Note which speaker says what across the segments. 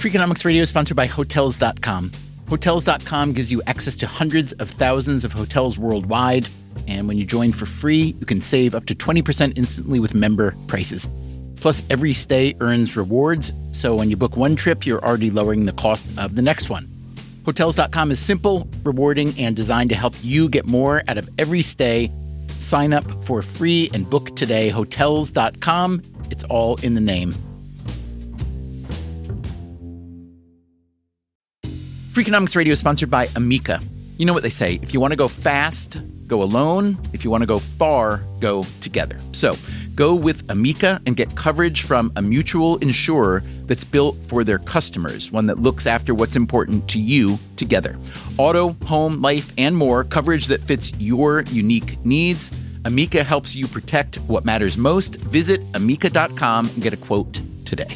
Speaker 1: Freakonomics Radio is sponsored by Hotels.com. Hotels.com gives you access to hundreds of thousands of hotels worldwide. And when you join for free, you can save up to 20% instantly with member prices. Plus, every stay earns rewards. So when you book one trip, you're already lowering the cost of the next one. Hotels.com is simple, rewarding, and designed to help you get more out of every stay. Sign up for free and book today. Hotels.com. It's all in the name. Freakonomics Radio is sponsored by Amica. You know what they say, if you want to go fast, go alone. If you want to go far, go together. So go with Amica and get coverage from a mutual insurer that's built for their customers, one that looks after what's important to you together. Auto, home, life, and more, coverage that fits your unique needs. Amica helps you protect what matters most. Visit amica.com and get a quote today.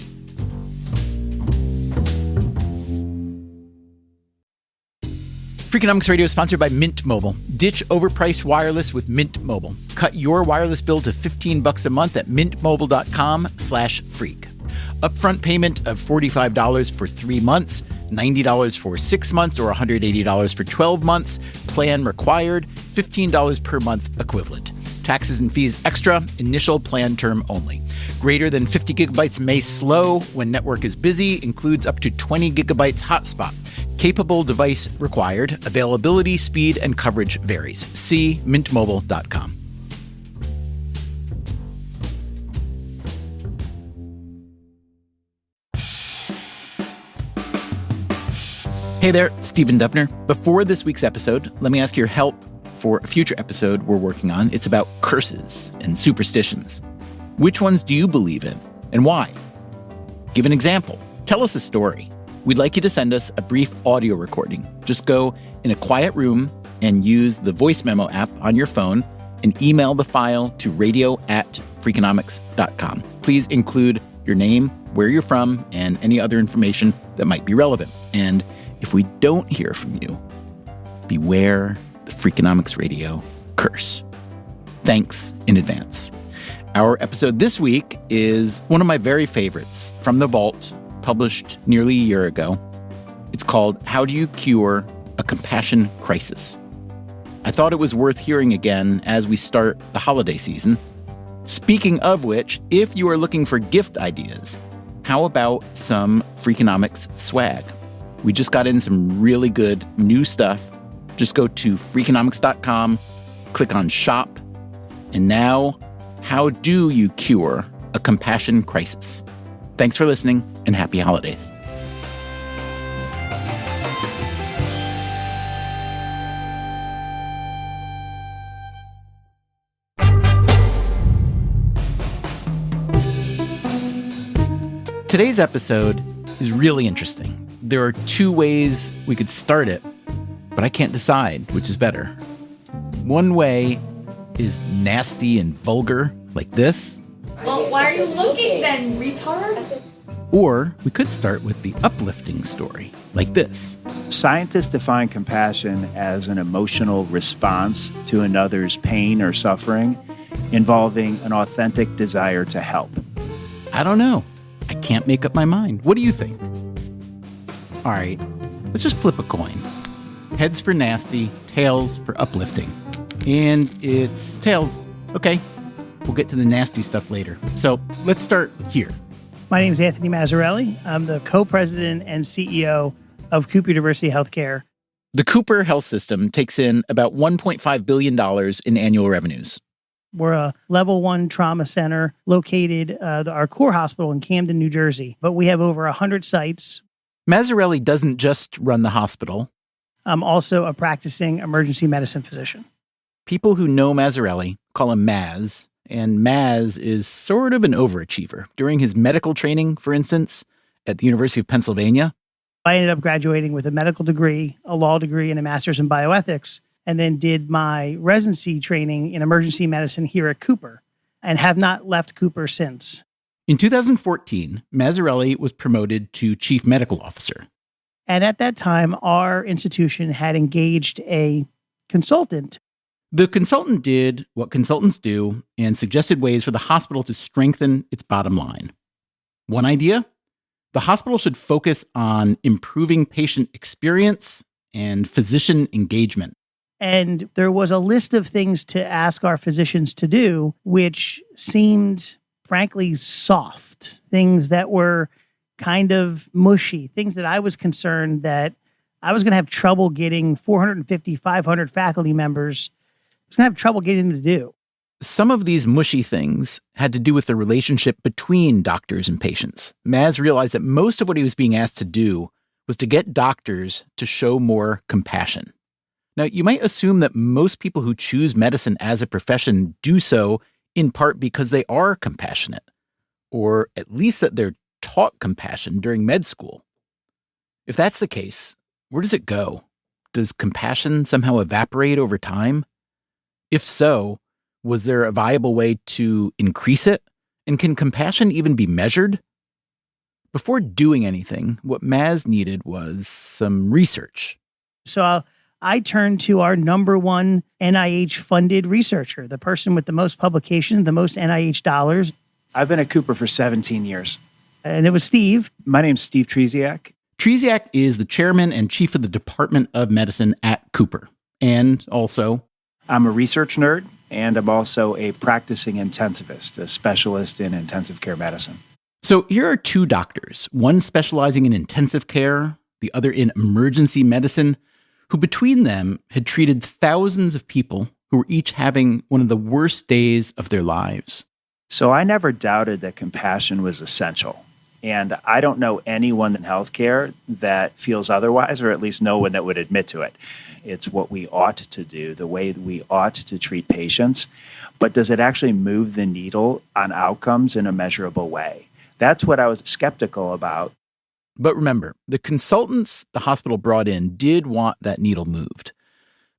Speaker 1: Freakonomics Radio is sponsored by Mint Mobile. Ditch overpriced wireless with Mint Mobile. Cut your wireless bill to $15 a month at mintmobile.com/freak. Upfront payment of $45 for 3 months, $90 for 6 months, or $180 for 12 months. Plan required, $15 per month equivalent. Taxes and fees extra, initial plan term only. Greater than 50 gigabytes may slow when network is busy, includes up to 20 gigabytes hotspot. Capable device required. Availability, speed, and coverage varies. See mintmobile.com. Hey there, Stephen Dubner. Before this week's episode, let me ask your help for a future episode we're working on. It's about curses and superstitions. Which ones do you believe in and why? Give an example. Tell us a story. We'd like you to send us a brief audio recording. Just go in a quiet room and use the voice memo app on your phone and email the file to radio@freakonomics.com. Please include your name, where you're from, and any other information that might be relevant. And if we don't hear from you, beware the Freakonomics Radio curse. Thanks in advance. Our episode this week is one of my very favorites from the vault, published nearly a year ago. It's called How Do You Cure a Compassion Crisis? I thought it was worth hearing again as we start the holiday season. Speaking of which, if you are looking for gift ideas, how about some Freakonomics swag? We just got in some really good new stuff. Just go to Freakonomics.com, click on Shop, and now, how do you cure a compassion crisis? Thanks for listening, and happy holidays. Today's episode is really interesting. There are two ways we could start it, but I can't decide which is better. One way is nasty and vulgar, like this.
Speaker 2: Well, why are you looking then, retard?
Speaker 1: Or we could start with the uplifting story, like this.
Speaker 3: Scientists define compassion as an emotional response to another's pain or suffering, involving an authentic desire to help.
Speaker 1: I don't know. I can't make up my mind. What do you think? All right, let's just flip a coin. Heads for nasty, tails for uplifting. And it's tails. Okay, we'll get to the nasty stuff later. So let's start here.
Speaker 4: My name is Anthony Mazzarelli. I'm the co-president and CEO of Cooper University Healthcare.
Speaker 1: The Cooper Health System takes in about $1.5 billion in annual revenues.
Speaker 4: We're a level 1 trauma center located our core hospital in Camden, New Jersey. But we have over 100 sites.
Speaker 1: Mazzarelli doesn't just run the hospital.
Speaker 4: I'm also a practicing emergency medicine physician.
Speaker 1: People who know Mazzarelli call him Maz, and Maz is sort of an overachiever. During his medical training, for instance, at the University of Pennsylvania,
Speaker 4: I ended up graduating with a medical degree, a law degree, and a master's in bioethics, and then did my residency training in emergency medicine here at Cooper, and have not left Cooper since.
Speaker 1: In 2014, Mazzarelli was promoted to chief medical officer.
Speaker 4: And at that time, our institution had engaged a consultant.
Speaker 1: The consultant did what consultants do and suggested ways for the hospital to strengthen its bottom line. One idea? The hospital should focus on improving patient experience and physician engagement.
Speaker 4: And there was a list of things to ask our physicians to do, which seemed, frankly, soft, things that were kind of mushy, things that I was concerned that I was going to have trouble getting 450, 500 faculty members. I was going to have trouble getting them to do.
Speaker 1: Some of these mushy things had to do with the relationship between doctors and patients. Maz realized that most of what he was being asked to do was to get doctors to show more compassion. Now, you might assume that most people who choose medicine as a profession do so in part because they are compassionate, or at least that they're taught compassion during med school. If that's the case, where does it go? Does compassion somehow evaporate over time? If so, was there a viable way to increase it? And can compassion even be measured? Before doing anything, what Maz needed was some research.
Speaker 4: So I turned to our number one NIH-funded researcher, the person with the most publications, the most NIH dollars.
Speaker 3: I've been at Cooper for 17 years.
Speaker 4: And it was Steve.
Speaker 3: My name's Steve Tresiak.
Speaker 1: Tresiak is the chairman and chief of the Department of Medicine at Cooper. And also,
Speaker 3: I'm a research nerd, and I'm also a practicing intensivist, a specialist in intensive care medicine.
Speaker 1: So here are two doctors, one specializing in intensive care, the other in emergency medicine, who between them had treated thousands of people who were each having one of the worst days of their lives.
Speaker 3: So I never doubted that compassion was essential. And I don't know anyone in healthcare that feels otherwise, or at least no one that would admit to it. It's what we ought to do, the way we ought to treat patients. But does it actually move the needle on outcomes in a measurable way? That's what I was skeptical about.
Speaker 1: But remember, the consultants the hospital brought in did want that needle moved.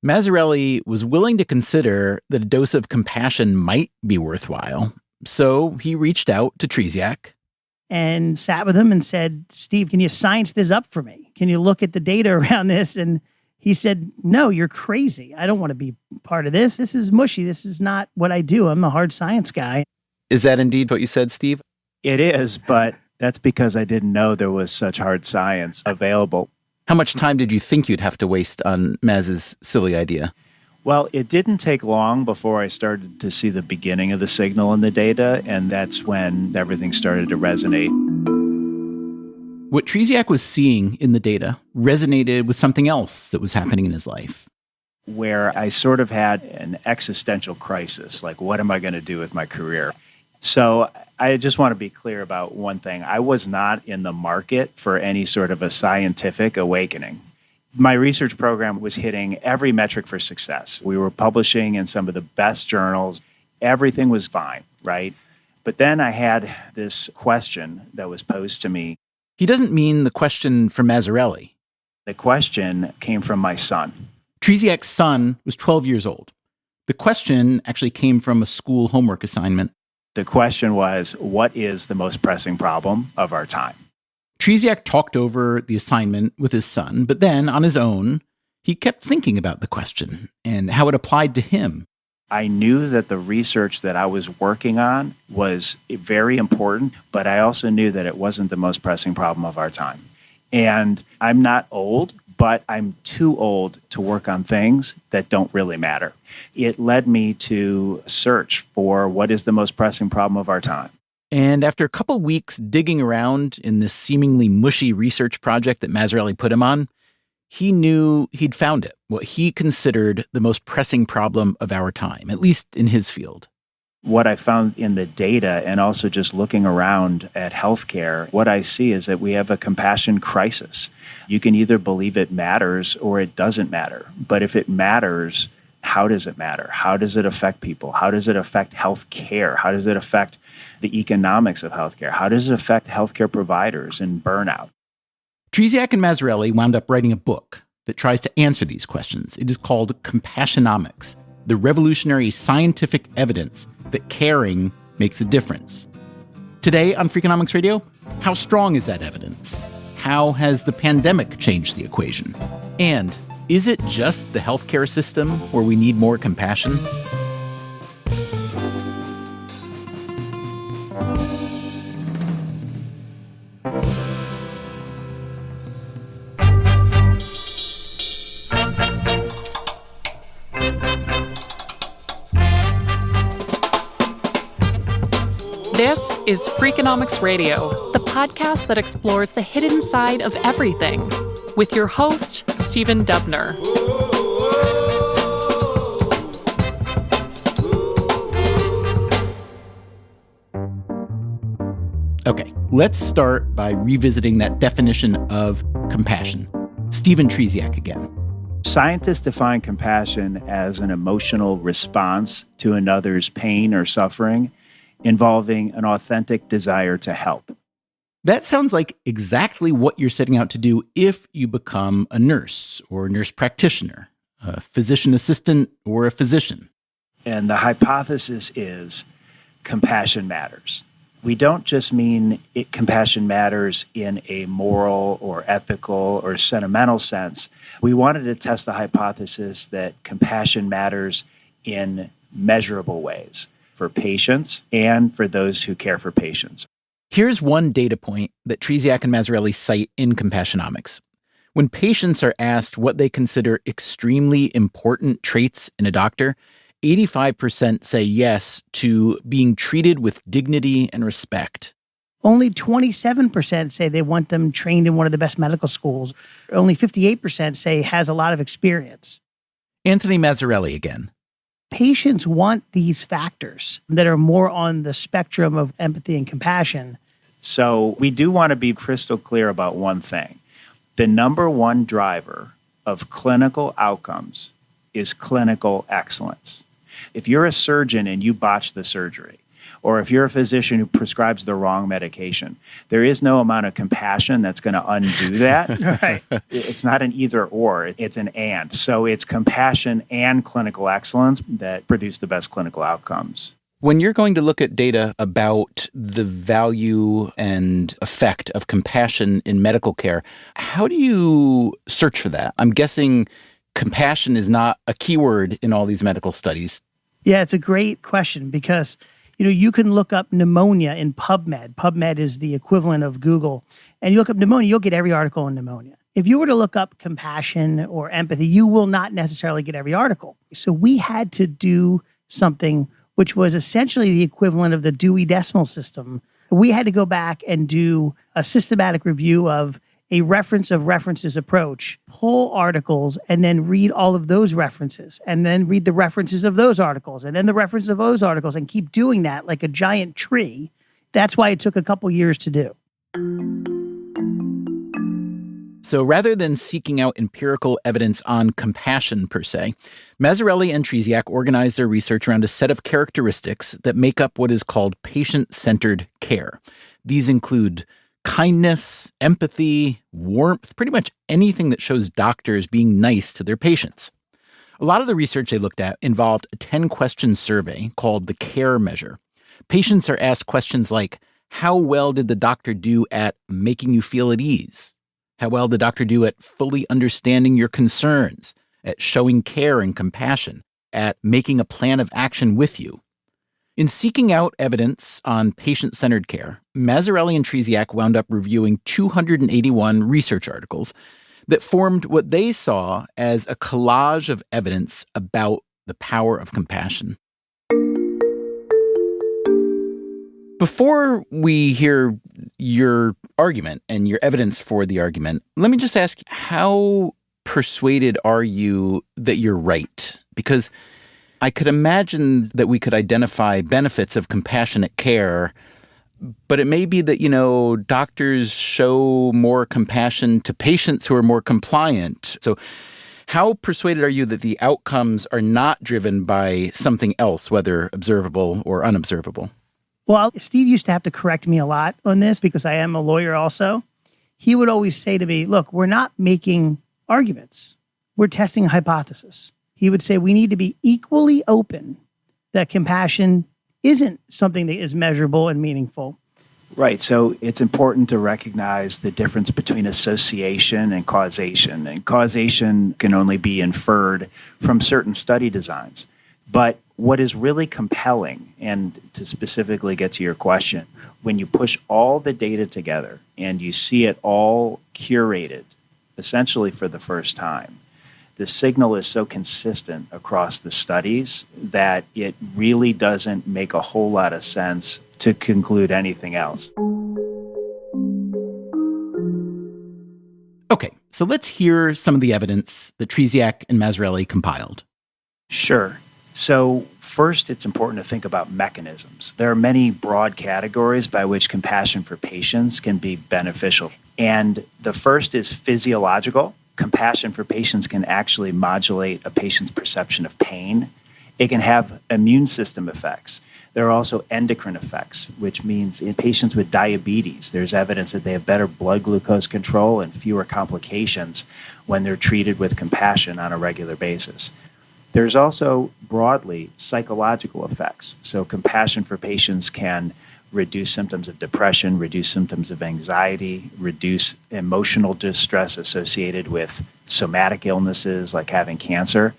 Speaker 1: Mazzarelli was willing to consider that a dose of compassion might be worthwhile. So he reached out to Tresiak
Speaker 4: and sat with him and said, Steve, can you science this up for me? Can you look at the data around this? And he said, no, you're crazy. I don't want to be part of this. This is mushy. This is not what I do. I'm a hard science guy.
Speaker 1: Is that indeed what you said, Steve?
Speaker 3: It is, but that's because I didn't know there was such hard science available.
Speaker 1: How much time did you think you'd have to waste on Maz's silly idea?
Speaker 3: Well, it didn't take long before I started to see the beginning of the signal in the data, and that's when everything started to resonate.
Speaker 1: What Tresiak was seeing in the data resonated with something else that was happening in his life.
Speaker 3: Where I sort of had an existential crisis, like, what am I going to do with my career? So I just want to be clear about one thing. I was not in the market for any sort of a scientific awakening. My research program was hitting every metric for success. We were publishing in some of the best journals. Everything was fine, right? But then I had this question that was posed to me.
Speaker 1: He doesn't mean the question from Mazzarelli.
Speaker 3: The question came from my son.
Speaker 1: Tresiak's son was 12 years old. The question actually came from a school homework assignment.
Speaker 3: The question was, what is the most pressing problem of our time?
Speaker 1: Tresiak talked over the assignment with his son, but then, on his own, he kept thinking about the question and how it applied to him.
Speaker 3: I knew that the research that I was working on was very important, but I also knew that it wasn't the most pressing problem of our time. And I'm not old, but I'm too old to work on things that don't really matter. It led me to search for what is the most pressing problem of our time.
Speaker 1: And after a couple weeks digging around in this seemingly mushy research project that Mazzarelli put him on, he knew he'd found it, what he considered the most pressing problem of our time, at least in his field.
Speaker 3: What I found in the data and also just looking around at healthcare, what I see is that we have a compassion crisis. You can either believe it matters or it doesn't matter. But if it matters, how does it matter? How does it affect people? How does it affect healthcare? How does it affect the economics of healthcare? How does it affect healthcare providers and burnout?
Speaker 1: Tresiak and Mazzarelli wound up writing a book that tries to answer these questions. It is called Compassionomics, the revolutionary scientific evidence that caring makes a difference. Today on Freakonomics Radio, how strong is that evidence? How has the pandemic changed the equation? And is it just the healthcare system where we need more compassion?
Speaker 5: is Freakonomics Radio, the podcast that explores the hidden side of everything, with your host, Stephen Dubner.
Speaker 1: Okay, let's start by revisiting that definition of compassion. Stephen Tresiak again.
Speaker 3: Scientists define compassion as an emotional response to another's pain or suffering involving an authentic desire to help.
Speaker 1: That sounds like exactly what you're setting out to do if you become a nurse or a nurse practitioner, a physician assistant, or a physician.
Speaker 3: And the hypothesis is compassion matters. We don't just mean compassion matters in a moral or ethical or sentimental sense. We wanted to test the hypothesis that compassion matters in measurable ways for patients and for those who care for patients.
Speaker 1: Here's one data point that Tresiak and Mazzarelli cite in Compassionomics. When patients are asked what they consider extremely important traits in a doctor, 85% say yes to being treated with dignity and respect.
Speaker 4: Only 27% say they want them trained in one of the best medical schools. Only 58% say has a lot of experience.
Speaker 1: Anthony Mazzarelli again.
Speaker 4: Patients want these factors that are more on the spectrum of empathy and compassion.
Speaker 3: So we do want to be crystal clear about one thing. The number one driver of clinical outcomes is clinical excellence. If you're a surgeon and you botch the surgery, or if you're a physician who prescribes the wrong medication, there is no amount of compassion that's going to undo that.
Speaker 4: Right.
Speaker 3: It's not an either or, it's an and. So it's compassion and clinical excellence that produce the best clinical outcomes.
Speaker 1: When you're going to look at data about the value and effect of compassion in medical care, how do you search for that? I'm guessing compassion is not a keyword in all these medical studies.
Speaker 4: Yeah, it's a great question because, you can look up pneumonia in PubMed. PubMed is the equivalent of Google. And you look up pneumonia, you'll get every article on pneumonia. If you were to look up compassion or empathy, you will not necessarily get every article. So we had to do something which was essentially the equivalent of the Dewey Decimal System. We had to go back and do a systematic review of a reference of references approach, pull articles, and then read all of those references, and then read the references of those articles, and then the reference of those articles, and keep doing that like a giant tree. That's why it took a couple years to do.
Speaker 1: So rather than seeking out empirical evidence on compassion per se, Mazzarelli and Tresiak organized their research around a set of characteristics that make up what is called patient-centered care. These include kindness, empathy, warmth, pretty much anything that shows doctors being nice to their patients. A lot of the research they looked at involved a 10-question survey called the CARE measure. Patients are asked questions like, how well did the doctor do at making you feel at ease? How well did the doctor do at fully understanding your concerns, at showing care and compassion, at making a plan of action with you? In seeking out evidence on patient-centered care, Mazzarelli and Tresiak wound up reviewing 281 research articles that formed what they saw as a collage of evidence about the power of compassion. Before we hear your argument and your evidence for the argument, let me just ask, how persuaded are you that you're right? Because I could imagine that we could identify benefits of compassionate care, but it may be that, doctors show more compassion to patients who are more compliant. So how persuaded are you that the outcomes are not driven by something else, whether observable or unobservable?
Speaker 4: Well, Steve used to have to correct me a lot on this because I am a lawyer also. He would always say to me, look, we're not making arguments. We're testing a hypothesis. He would say we need to be equally open that compassion isn't something that is measurable and meaningful.
Speaker 3: Right. So it's important to recognize the difference between association and causation. And causation can only be inferred from certain study designs. But what is really compelling, and to specifically get to your question, when you push all the data together and you see it all curated, essentially for the first time, the signal is so consistent across the studies that it really doesn't make a whole lot of sense to conclude anything else.
Speaker 1: Okay, so let's hear some of the evidence that Tresiak and Mazzarelli compiled.
Speaker 3: Sure. So first, it's important to think about mechanisms. There are many broad categories by which compassion for patients can be beneficial. And the first is physiological. Compassion for patients can actually modulate a patient's perception of pain. It can have immune system effects. There are also endocrine effects, which means in patients with diabetes, there's evidence that they have better blood glucose control and fewer complications when they're treated with compassion on a regular basis. There's also broadly psychological effects. So compassion for patients can reduce symptoms of depression, reduce symptoms of anxiety, reduce emotional distress associated with somatic illnesses like having cancer.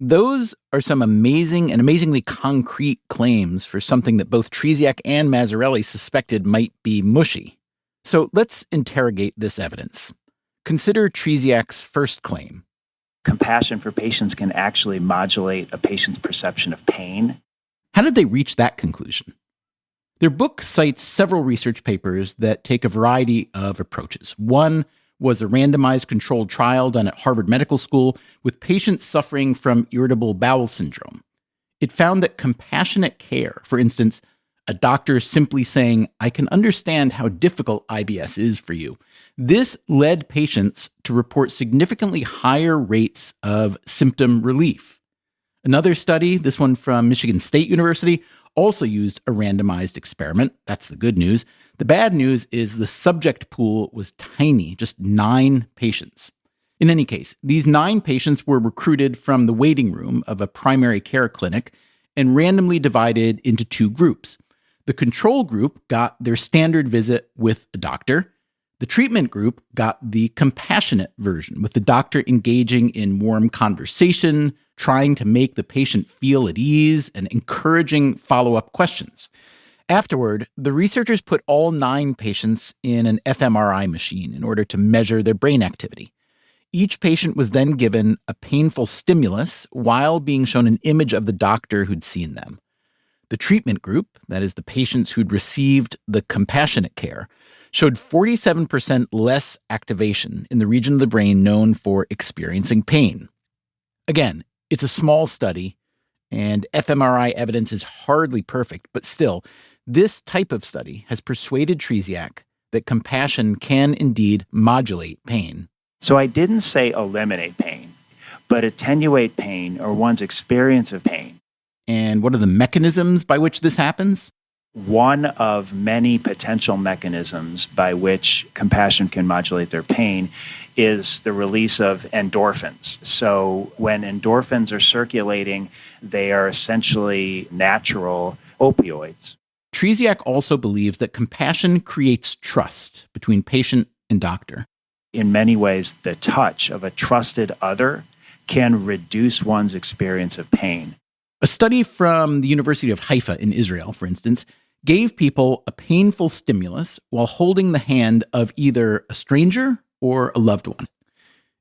Speaker 1: Those are some amazing and amazingly concrete claims for something that both Tresiak and Mazzarelli suspected might be mushy. So let's interrogate this evidence. Consider Tresiak's first claim.
Speaker 3: Compassion for patients can actually modulate a patient's perception of pain.
Speaker 1: How did they reach that conclusion? Their book cites several research papers that take a variety of approaches. One was a randomized controlled trial done at Harvard Medical School with patients suffering from irritable bowel syndrome. It found that compassionate care, for instance, a doctor simply saying, "I can understand how difficult IBS is for you," this led patients to report significantly higher rates of symptom relief. Another study, this one from Michigan State University, also used a randomized experiment. That's the good news. The bad news is the subject pool was tiny, just 9 patients. In any case, these 9 patients were recruited from the waiting room of a primary care clinic and randomly divided into 2 groups. The control group got their standard visit with a doctor. The treatment group got the compassionate version, with the doctor engaging in warm conversation, trying to make the patient feel at ease, and encouraging follow-up questions. Afterward, the researchers put all 9 patients in an fMRI machine in order to measure their brain activity. Each patient was then given a painful stimulus while being shown an image of the doctor who'd seen them. The treatment group, that is the patients who'd received the compassionate care, showed 47% less activation in the region of the brain known for experiencing pain. Again, it's a small study, and fMRI evidence is hardly perfect, but still, this type of study has persuaded Tresiak that compassion can indeed modulate pain.
Speaker 3: So I didn't say eliminate pain, but attenuate pain or one's experience of pain.
Speaker 1: And what are the mechanisms by which this happens?
Speaker 3: One of many potential mechanisms by which compassion can modulate their pain is the release of endorphins. So when endorphins are circulating, they are essentially natural opioids.
Speaker 1: Tresiak also believes that compassion creates trust between patient and doctor.
Speaker 3: In many ways, the touch of a trusted other can reduce one's experience of pain.
Speaker 1: A study from the University of Haifa in Israel, for instance, gave people a painful stimulus while holding the hand of either a stranger or a loved one.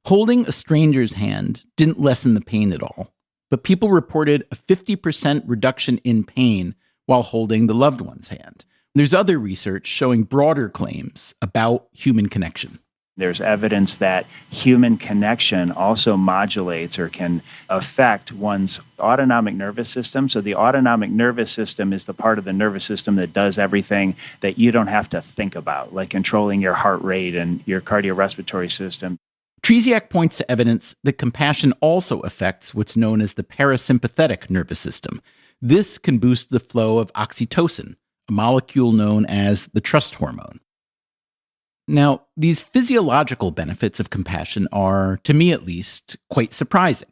Speaker 1: Holding a stranger's hand didn't lessen the pain at all, but people reported a 50% reduction in pain while holding the loved one's hand. There's other research showing broader claims about human connection.
Speaker 3: There's evidence that human connection also modulates or can affect one's autonomic nervous system. So the autonomic nervous system is the part of the nervous system that does everything that you don't have to think about, like controlling your heart rate and your cardiorespiratory system.
Speaker 1: Tresiak points to evidence that compassion also affects what's known as the parasympathetic nervous system. This can boost the flow of oxytocin, a molecule known as the trust hormone. Now, these physiological benefits of compassion are, to me at least, quite surprising.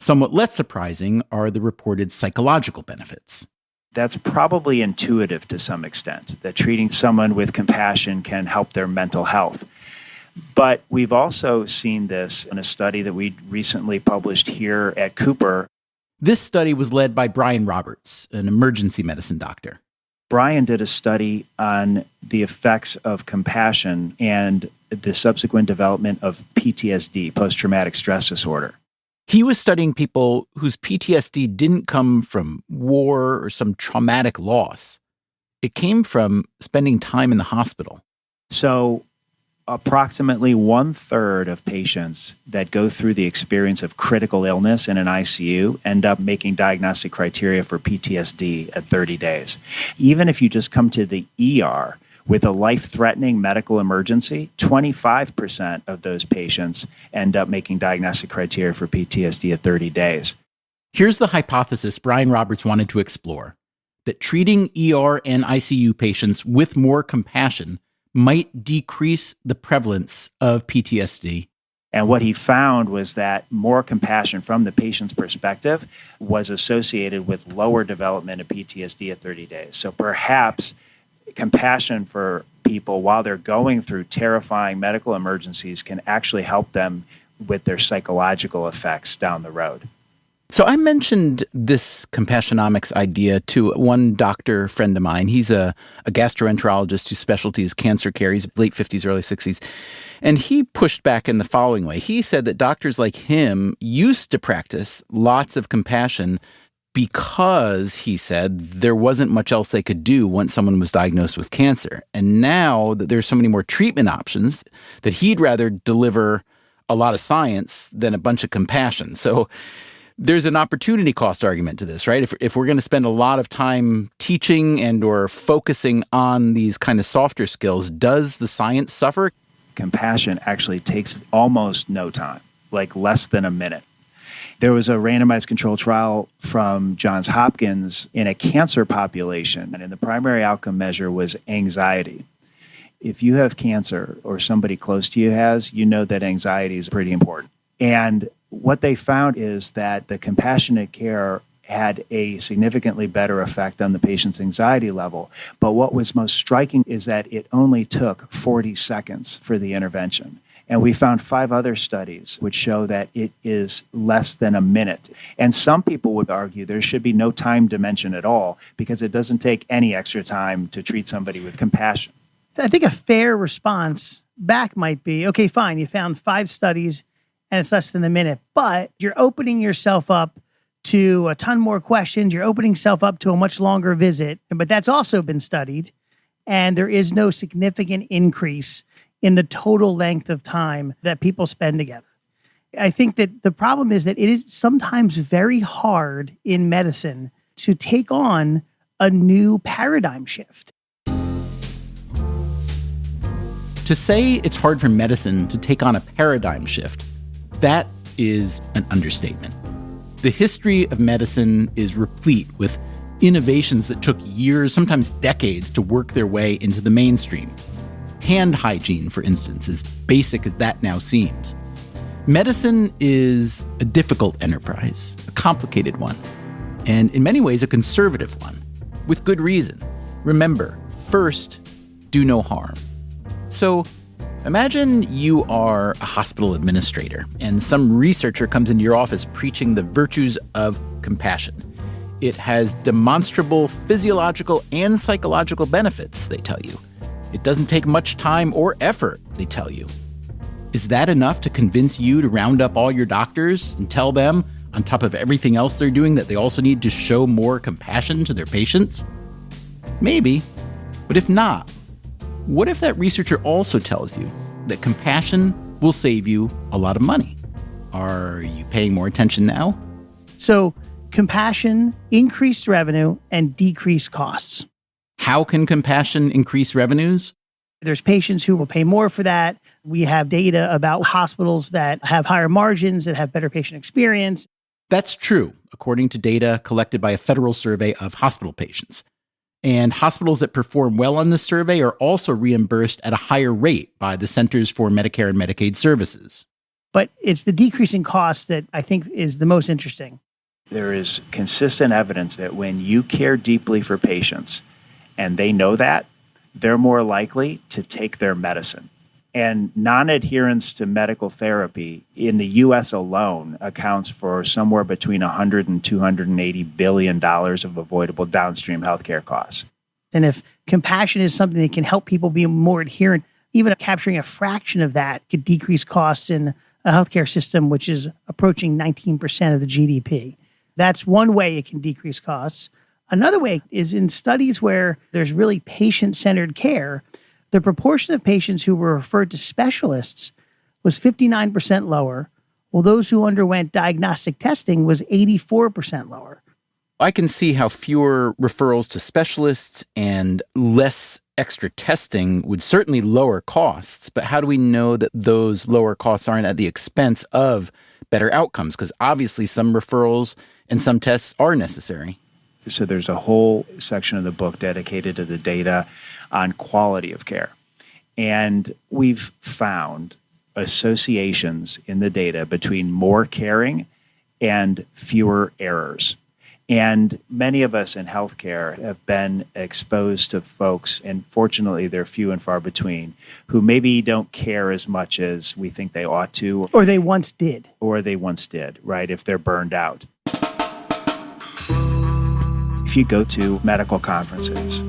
Speaker 1: Somewhat less surprising are the reported psychological benefits.
Speaker 3: That's probably intuitive to some extent, that treating someone with compassion can help their mental health. But we've also seen this in a study that we recently published here at Cooper.
Speaker 1: This study was led by Brian Roberts, an emergency medicine doctor.
Speaker 3: Brian did a study on the effects of compassion and the subsequent development of PTSD, post-traumatic stress disorder.
Speaker 1: He was studying people whose PTSD didn't come from war or some traumatic loss. it came from spending time in the hospital.
Speaker 3: So approximately 1/3 of patients that go through the experience of critical illness in an ICU end up making diagnostic criteria for PTSD at 30 days. Even if you just come to the ER with a life-threatening medical emergency, 25% of those patients end up making diagnostic criteria for PTSD at 30 days.
Speaker 1: Here's the hypothesis Brian Roberts wanted to explore, that treating ER and ICU patients with more compassion might decrease the prevalence of PTSD.
Speaker 3: And what he found was that more compassion from the patient's perspective was associated with lower development of PTSD at 30 days. So perhaps compassion for people while they're going through terrifying medical emergencies can actually help them with their psychological effects down the road.
Speaker 1: So I mentioned this compassionomics idea to one doctor friend of mine. He's a gastroenterologist whose specialty is cancer care. He's late 50s, early 60s. And he pushed back in the following way. He said that doctors like him used to practice lots of compassion because, he said, there wasn't much else they could do once someone was diagnosed with cancer. And now that there's so many more treatment options, that he'd rather deliver a lot of science than a bunch of compassion. So there's an opportunity cost argument to this, right? If we're going to spend a lot of time teaching and or focusing on these kind of softer skills, does the science suffer?
Speaker 3: Compassion actually takes almost no time, like less than a minute. There was a randomized controlled trial from Johns Hopkins in a cancer population, and the primary outcome measure was anxiety. If you have cancer or somebody close to you has, you know that anxiety is pretty important. And what they found is that the compassionate care had a significantly better effect on the patient's anxiety level. But what was most striking is that it only took 40 seconds for the intervention. And we found 5 other studies which show that it is less than a minute. And some people would argue there should be no time dimension at all because it doesn't take any extra time to treat somebody with compassion.
Speaker 4: I think a fair response back might be, okay, fine, you found 5 studies and it's less than a minute, but you're opening yourself up to a ton more questions. You're opening yourself up to a much longer visit, but that's also been studied. And there is no significant increase in the total length of time that people spend together. I think that the problem is that it is sometimes very hard in medicine to take on a new paradigm shift.
Speaker 1: To say it's hard for medicine to take on a paradigm shift, that is an understatement. The history of medicine is replete with innovations that took years, sometimes decades, to work their way into the mainstream. Hand hygiene, for instance, as basic as that now seems. Medicine is a difficult enterprise, a complicated one, and in many ways a conservative one, with good reason. Remember, first, do no harm. So, imagine you are a hospital administrator and some researcher comes into your office preaching the virtues of compassion. It has demonstrable physiological and psychological benefits, they tell you. It doesn't take much time or effort, they tell you. Is that enough to convince you to round up all your doctors and tell them, on top of everything else they're doing, that they also need to show more compassion to their patients? Maybe, but if not, what if that researcher also tells you that compassion will save you a lot of money? Are you paying more attention now?
Speaker 4: So, compassion, increased revenue, and decreased costs.
Speaker 1: How can compassion increase revenues?
Speaker 4: There's patients who will pay more for that. We have data about hospitals that have higher margins, that have better patient experience.
Speaker 1: That's true, according to data collected by a federal survey of hospital patients. And hospitals that perform well on this survey are also reimbursed at a higher rate by the Centers for Medicare and Medicaid Services.
Speaker 4: But it's the decrease in costs that I think is the most interesting.
Speaker 3: There is consistent evidence that when you care deeply for patients and they know that, they're more likely to take their medicine. And non-adherence to medical therapy in the U.S. alone accounts for somewhere between $100 and $280 billion of avoidable downstream healthcare costs.
Speaker 4: And if compassion is something that can help people be more adherent, even capturing a fraction of that could decrease costs in a healthcare system, which is approaching 19% of the GDP. That's one way it can decrease costs. Another way is in studies where there's really patient-centered care, the proportion of patients who were referred to specialists was 59% lower, while those who underwent diagnostic testing was 84% lower.
Speaker 1: I can see how fewer referrals to specialists and less extra testing would certainly lower costs, but how do we know that those lower costs aren't at the expense of better outcomes? Because obviously some referrals and some tests are necessary.
Speaker 3: So there's a whole section of the book dedicated to the data on quality of care. And we've found associations in the data between more caring and fewer errors. And many of us in healthcare have been exposed to folks, and fortunately they're few and far between, who maybe don't care as much as we think they ought to.
Speaker 4: Or they once did.
Speaker 3: Right, if they're burned out. If you go to medical conferences,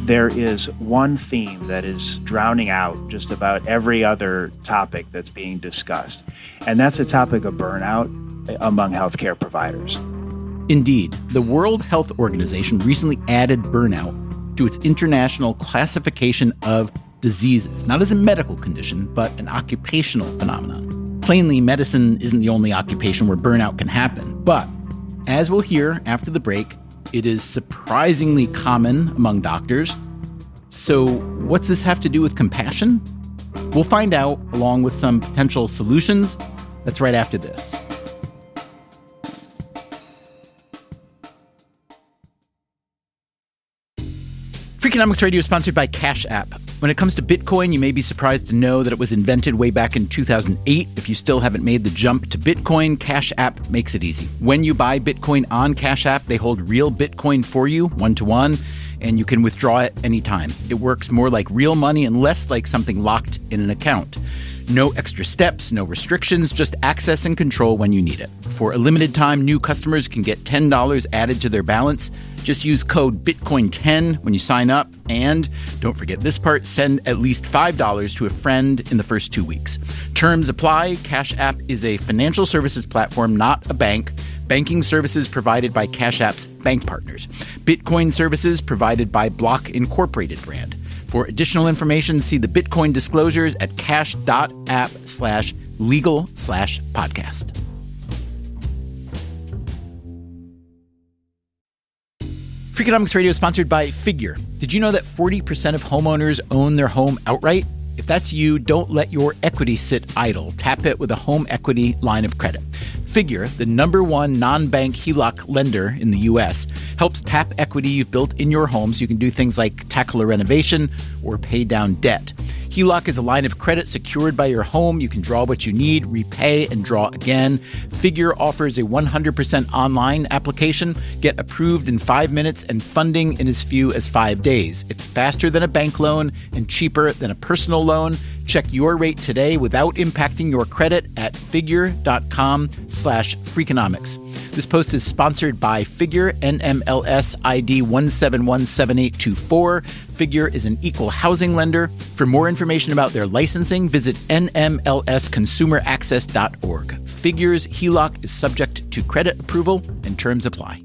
Speaker 3: there is one theme that is drowning out just about every other topic that's being discussed, and that's the topic of burnout among healthcare providers.
Speaker 1: Indeed, the World Health Organization recently added burnout to its international classification of diseases, not as a medical condition, but an occupational phenomenon. Plainly, medicine isn't the only occupation where burnout can happen, but as we'll hear after the break, it is surprisingly common among doctors. So what's this have to do with compassion? We'll find out, along with some potential solutions. That's right after this. Freakonomics Radio is sponsored by Cash App. When it comes to Bitcoin, you may be surprised to know that it was invented way back in 2008. If you still haven't made the jump to Bitcoin, Cash App makes it easy. When you buy Bitcoin on Cash App, they hold real Bitcoin for you, one-to-one, and you can withdraw it anytime. It works more like real money and less like something locked in an account. No extra steps, no restrictions, just access and control when you need it. For a limited time, new customers can get $10 added to their balance. Just use code BITCOIN10 when you sign up. And don't forget this part, send at least $5 to a friend in the first 2 weeks. Terms apply. Cash App is a financial services platform, not a bank. Banking services provided by Cash App's bank partners. Bitcoin services provided by Block Incorporated brand. For additional information, see the Bitcoin disclosures at cash.app/legal/podcast. Freakonomics Radio is sponsored by Figure. Did you know that 40% of homeowners own their home outright? If that's you, don't let your equity sit idle. Tap it with a home equity line of credit. Figure, the #1 non-bank HELOC lender in the U.S., helps tap equity you've built in your home so you can do things like tackle a renovation or pay down debt. HELOC is a line of credit secured by your home. You can draw what you need, repay, and draw again. Figure offers a 100% online application. Get approved in 5 minutes and funding in as few as 5 days. It's faster than a bank loan and cheaper than a personal loan. Check your rate today without impacting your credit at figure.com/freakonomics. This post is sponsored by Figure, NMLS ID 1717824. Figure is an equal housing lender. For more information about their licensing, visit nmlsconsumeraccess.org. Figure's HELOC is subject to credit approval and terms apply.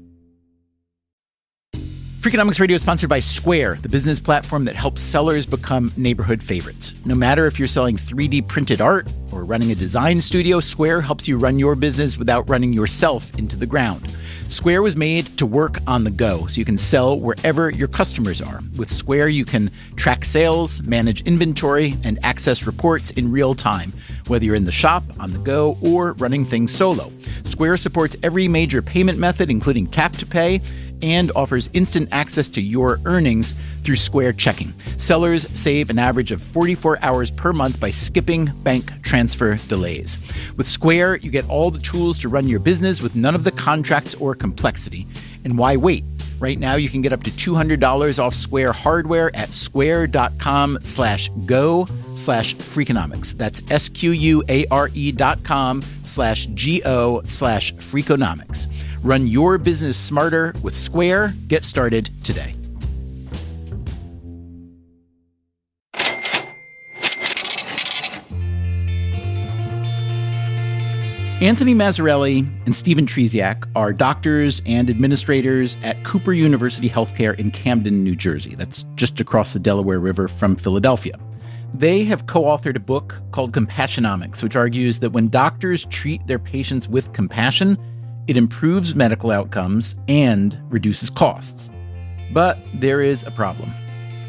Speaker 1: Freakonomics Radio is sponsored by Square, the business platform that helps sellers become neighborhood favorites. No matter if you're selling 3D printed art or running a design studio, Square helps you run your business without running yourself into the ground. Square was made to work on the go, so you can sell wherever your customers are. With Square, you can track sales, manage inventory, and access reports in real time, whether you're in the shop, on the go, or running things solo. Square supports every major payment method, including tap to pay, and offers instant access to your earnings through Square Checking. Sellers save an average of 44 hours per month by skipping bank transfer delays. With Square, you get all the tools to run your business with none of the contracts or complexity. And why wait? Right now, you can get up to $200 off Square hardware at square.com/go/freakonomics. That's SQUARE.com/GO/freakonomics. Run your business smarter with Square. Get started today. Anthony Mazzarelli and Stephen Tresiak are doctors and administrators at Cooper University Healthcare in Camden, New Jersey. That's just across the Delaware River from Philadelphia. They have co-authored a book called Compassionomics, which argues that when doctors treat their patients with compassion, it improves medical outcomes and reduces costs. But there is a problem.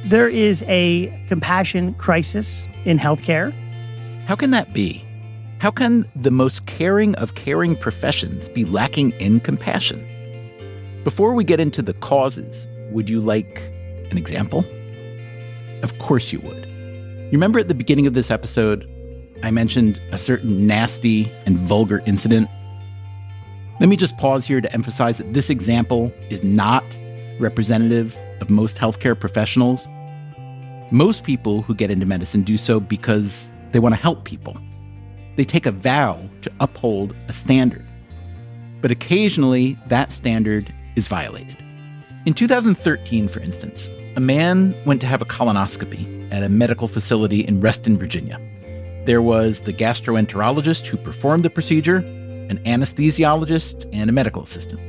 Speaker 4: There is a compassion crisis in healthcare.
Speaker 1: How can that be? How can the most caring of caring professions be lacking in compassion? Before we get into the causes, would you like an example? Of course you would. You remember at the beginning of this episode, I mentioned a certain nasty and vulgar incident? Let me just pause here to emphasize that this example is not representative of most healthcare professionals. Most people who get into medicine do so because they want to help people. They take a vow to uphold a standard. But occasionally, that standard is violated. In 2013, for instance, a man went to have a colonoscopy at a medical facility in Reston, Virginia. There was the gastroenterologist who performed the procedure, an anesthesiologist, and a medical assistant.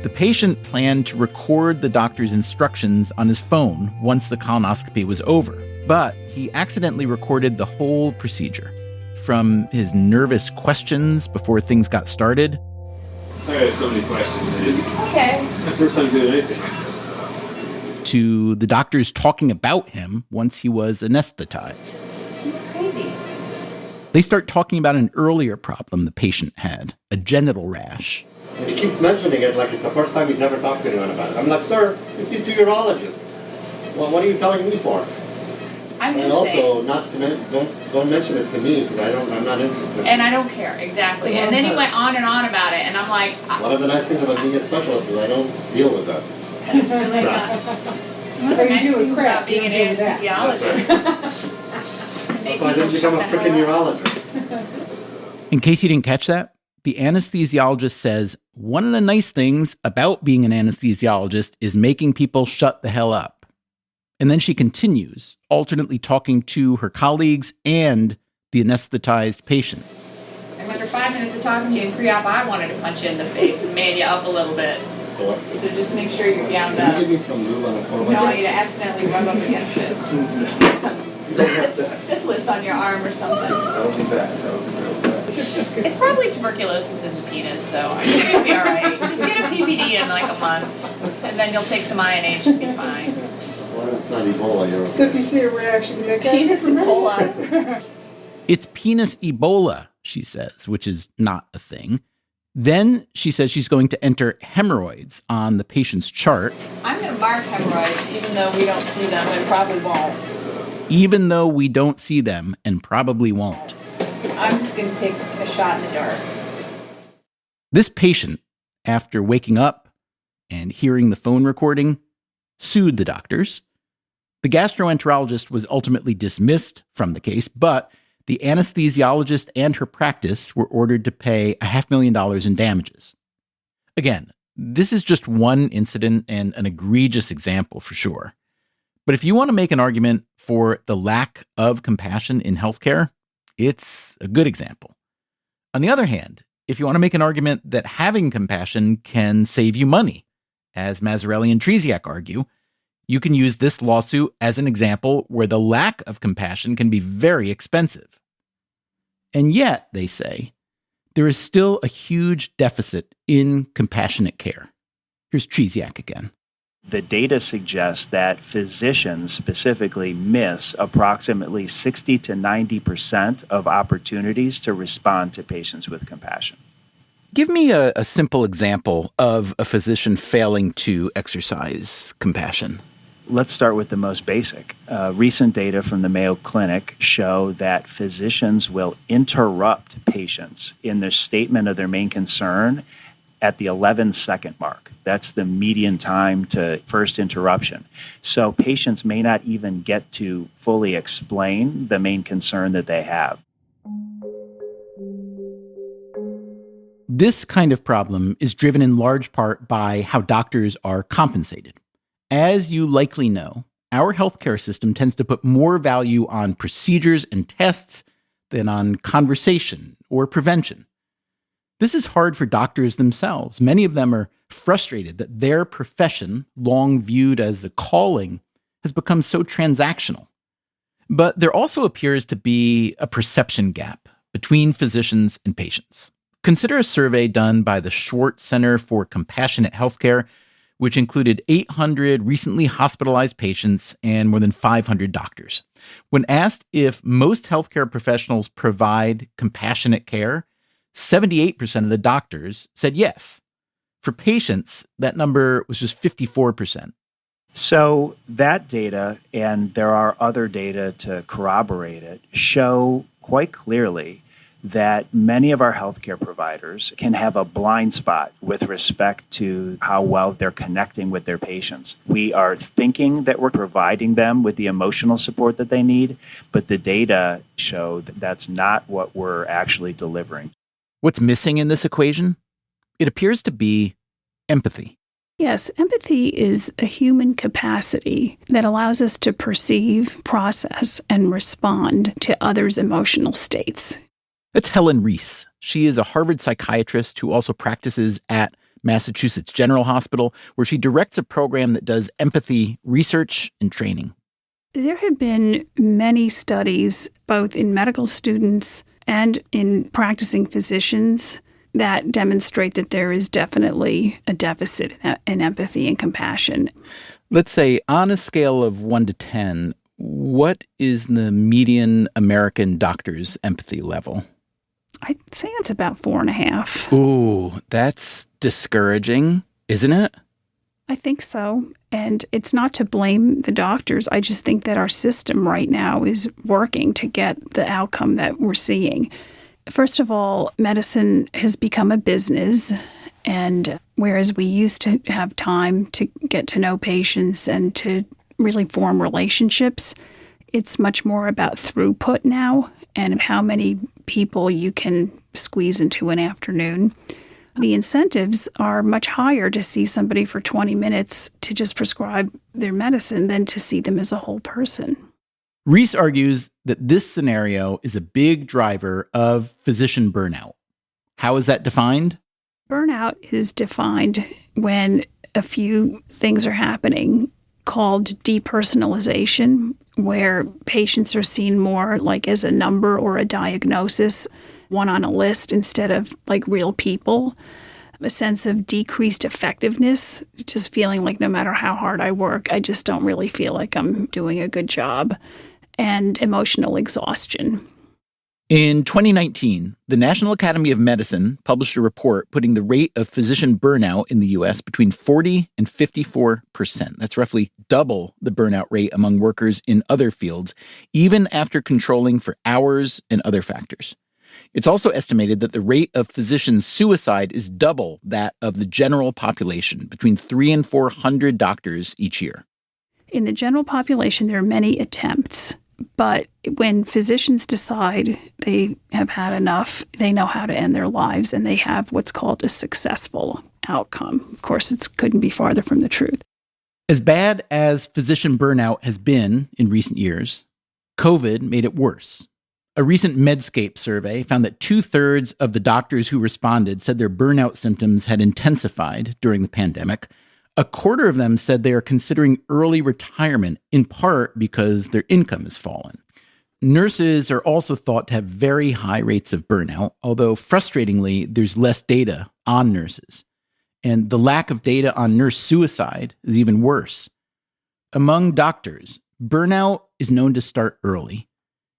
Speaker 1: The patient planned to record the doctor's instructions on his phone once the colonoscopy was over, but he accidentally recorded the whole procedure. From his nervous questions before things got started.
Speaker 6: Sorry I have so many questions. It's
Speaker 2: Okay.
Speaker 6: my first time doing anything like this.
Speaker 1: To the doctors talking about him once he was anesthetized.
Speaker 2: He's crazy.
Speaker 1: They start talking about an earlier problem the patient had, a genital rash.
Speaker 7: And he keeps mentioning it like it's the first time he's ever talked to anyone about it. I'm like, sir, you've seen 2 urologists. Well, what are you telling me for?
Speaker 2: I'm
Speaker 7: And
Speaker 2: just
Speaker 7: also,
Speaker 2: saying.
Speaker 7: not to don't mention it to me because I'm not interested.
Speaker 2: And I don't care, exactly. And then he went on and on about it, and I'm like,
Speaker 7: One of the nice things about being a specialist is I don't deal with that.
Speaker 2: really not. One of the nice things about being an anesthesiologist.
Speaker 7: That's why I didn't become a freaking urologist.
Speaker 1: In case you didn't catch that, the anesthesiologist says one of the nice things about being an anesthesiologist is making people shut the hell up. And then she continues, alternately talking to her colleagues and the anesthetized patient.
Speaker 2: And under 5 minutes of talking to you in pre-op, I wanted to punch you in the face and man you up a little bit.
Speaker 7: What?
Speaker 2: So just make sure you're gowned
Speaker 7: Can
Speaker 2: up.
Speaker 7: you give me some lube on the floor?
Speaker 2: No, I need to accidentally rub up against it. Some syphilis on your arm or something.
Speaker 6: That'll be bad. That'll be real bad.
Speaker 2: It's probably tuberculosis in the penis, so I'm sure you'll be all right. Just get a PPD in like a month, and then you'll take some INH and be fine.
Speaker 7: As long as it's not Ebola, you're
Speaker 8: So if you see a reaction, you make
Speaker 2: Penis Ebola.
Speaker 1: It's penis Ebola, she says, which is not a thing. Then she says she's going to enter hemorrhoids on the patient's chart.
Speaker 2: I'm going to mark hemorrhoids, even though we don't see them and probably won't.
Speaker 1: Even though we don't see them and probably won't.
Speaker 2: I'm just going to take a shot in the dark.
Speaker 1: This patient, after waking up and hearing the phone recording, sued the doctors. The gastroenterologist was ultimately dismissed from the case, but the anesthesiologist and her practice were ordered to pay $500,000 in damages. Again, this is just one incident and an egregious example for sure. But if you want to make an argument for the lack of compassion in healthcare, it's a good example. On the other hand, if you want to make an argument that having compassion can save you money, as Mazzarelli and Tresiak argue, you can use this lawsuit as an example where the lack of compassion can be very expensive. And yet, they say, there is still a huge deficit in compassionate care. Here's Tresiak again.
Speaker 3: The data suggests that physicians specifically miss approximately 60 to 90% of opportunities to respond to patients with compassion.
Speaker 1: Give me a simple example of a physician failing to exercise compassion.
Speaker 3: Let's start with the most basic. Recent data from the Mayo Clinic show that physicians will interrupt patients in their statement of their main concern at the 11-second mark. That's the median time to first interruption. So patients may not even get to fully explain the main concern that they have.
Speaker 1: This kind of problem is driven in large part by how doctors are compensated. As you likely know, our healthcare system tends to put more value on procedures and tests than on conversation or prevention. This is hard for doctors themselves. Many of them are frustrated that their profession, long viewed as a calling, has become so transactional. But there also appears to be a perception gap between physicians and patients. Consider a survey done by the Schwartz Center for Compassionate Healthcare, which included 800 recently hospitalized patients and more than 500 doctors. When asked if most healthcare professionals provide compassionate care, 78% of the doctors said yes. For patients, that number was just 54%.
Speaker 3: So that data, and there are other data to corroborate it, show quite clearly that many of our healthcare providers can have a blind spot with respect to how well they're connecting with their patients. We are thinking that we're providing them with the emotional support that they need, but the data show that that's not what we're actually delivering.
Speaker 1: What's missing in this equation? It appears to be empathy.
Speaker 8: Yes, empathy is a human capacity that allows us to perceive, process, and respond to others' emotional states.
Speaker 1: That's Helen Reese. She is a Harvard psychiatrist who also practices at Massachusetts General Hospital, where she directs a program that does empathy research and training.
Speaker 8: There have been many studies, both in medical students and in practicing physicians, that demonstrate that there is definitely a deficit in empathy and compassion.
Speaker 1: Let's say on a scale of 1 to 10, what is the median American doctor's empathy level?
Speaker 8: I'd say it's about 4.5.
Speaker 1: Ooh, that's discouraging, isn't it?
Speaker 8: I think so. And it's not to blame the doctors. I just think that our system right now is working to get the outcome that we're seeing. First of all, medicine has become a business, and whereas we used to have time to get to know patients and to really form relationships, it's much more about throughput now and how many people you can squeeze into an afternoon. The incentives are much higher to see somebody for 20 minutes to just prescribe their medicine than to see them as a whole person.
Speaker 1: Reese argues that this scenario is a big driver of physician burnout. How is that defined?
Speaker 8: Burnout is defined when a few things are happening called depersonalization, where patients are seen more like as a number or a diagnosis, one on a list instead of like real people. A sense of decreased effectiveness, just feeling like no matter how hard I work, I just don't really feel like I'm doing a good job. And emotional exhaustion.
Speaker 1: In 2019, the National Academy of Medicine published a report putting the rate of physician burnout in the U.S. between 40 and 54%. That's roughly double the burnout rate among workers in other fields, even after controlling for hours and other factors. It's also estimated that the rate of physician suicide is double that of the general population, between 300 and 400 doctors each year.
Speaker 8: In the general population, there are many attempts. But when physicians decide they have had enough, they know how to end their lives, and they have what's called a successful outcome. Of course, it couldn't be farther from the truth.
Speaker 1: As bad as physician burnout has been in recent years, COVID made it worse. A recent Medscape survey found that 2/3 of the doctors who responded said their burnout symptoms had intensified during the pandemic. A quarter of them said they are considering early retirement, in part because their income has fallen. Nurses are also thought to have very high rates of burnout, although frustratingly, there's less data on nurses. And the lack of data on nurse suicide is even worse. Among doctors, burnout is known to start early.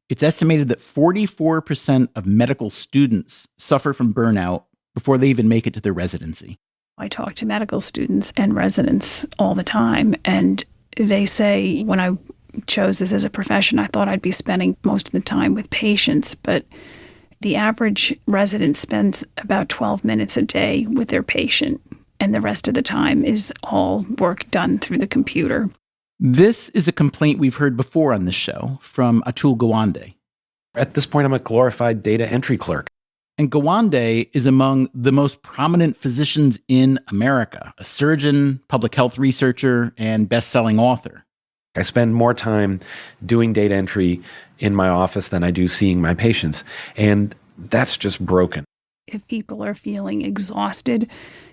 Speaker 1: It's estimated that 44% of medical students suffer from burnout before they even make it to their residency.
Speaker 8: I talk to medical students and residents all the time, and they say, when I chose this as a profession, I thought I'd be spending most of the time with patients, but the average resident spends about 12 minutes a day with their patient, and the rest of the time is all work done through the computer.
Speaker 1: This is a complaint we've heard before on this show from Atul Gawande.
Speaker 9: At this point, I'm a glorified data entry clerk.
Speaker 1: And Gawande is among the most prominent physicians in America, a surgeon, public health researcher, and best-selling author.
Speaker 9: I spend more time doing data entry in my office than I do seeing my patients, and that's just broken.
Speaker 8: if people are feeling exhausted,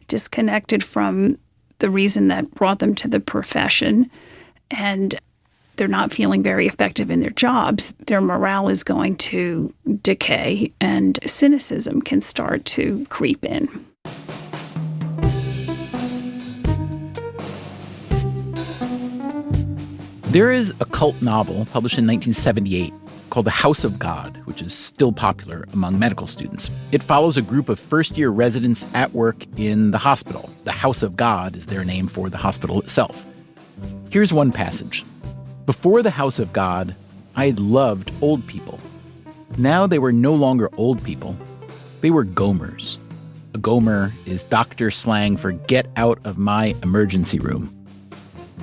Speaker 8: disconnected from the reason that brought them to the profession, and they're not feeling very effective in their jobs, their morale is going to decay and cynicism can start to creep in.
Speaker 1: There is a cult novel published in 1978 called The House of God, which is still popular among medical students. It follows a group of first-year residents at work in the hospital. The House of God is their name for the hospital itself. Here's one passage. Before the House of God, I had loved old people. Now they were no longer old people. They were gomers. A gomer is doctor slang for get out of my emergency room.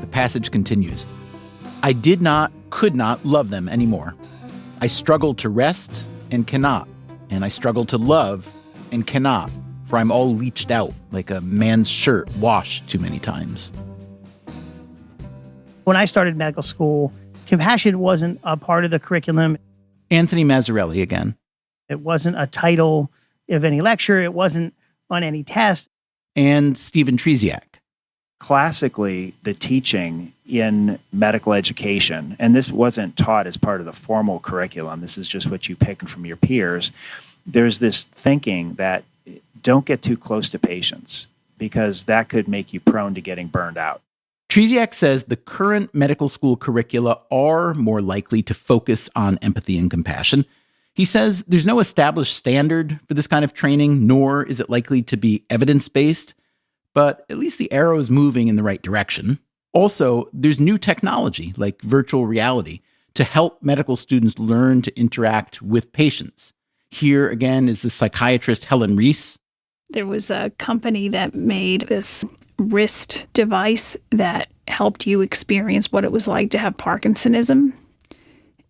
Speaker 1: The passage continues. I could not love them anymore. I struggle to rest and cannot, and I struggle to love and cannot, for I'm all leached out like a man's shirt washed too many times.
Speaker 4: When I started medical school, compassion wasn't a part of the curriculum.
Speaker 1: Anthony Mazzarelli again.
Speaker 4: It wasn't a title of any lecture. It wasn't on any test.
Speaker 1: And Stephen Tresiak.
Speaker 3: Classically, the teaching in medical education, and this wasn't taught as part of the formal curriculum, this is just what you pick from your peers, there's this thinking that don't get too close to patients because that could make you prone to getting burned out.
Speaker 1: Tresiak says the current medical school curricula are more likely to focus on empathy and compassion. He says there's no established standard for this kind of training, nor is it likely to be evidence-based, but at least the arrow is moving in the right direction. Also, there's new technology like virtual reality to help medical students learn to interact with patients. Here again is the psychiatrist Helen Reese.
Speaker 8: There was a company that made this wrist device that helped you experience what it was like to have Parkinsonism.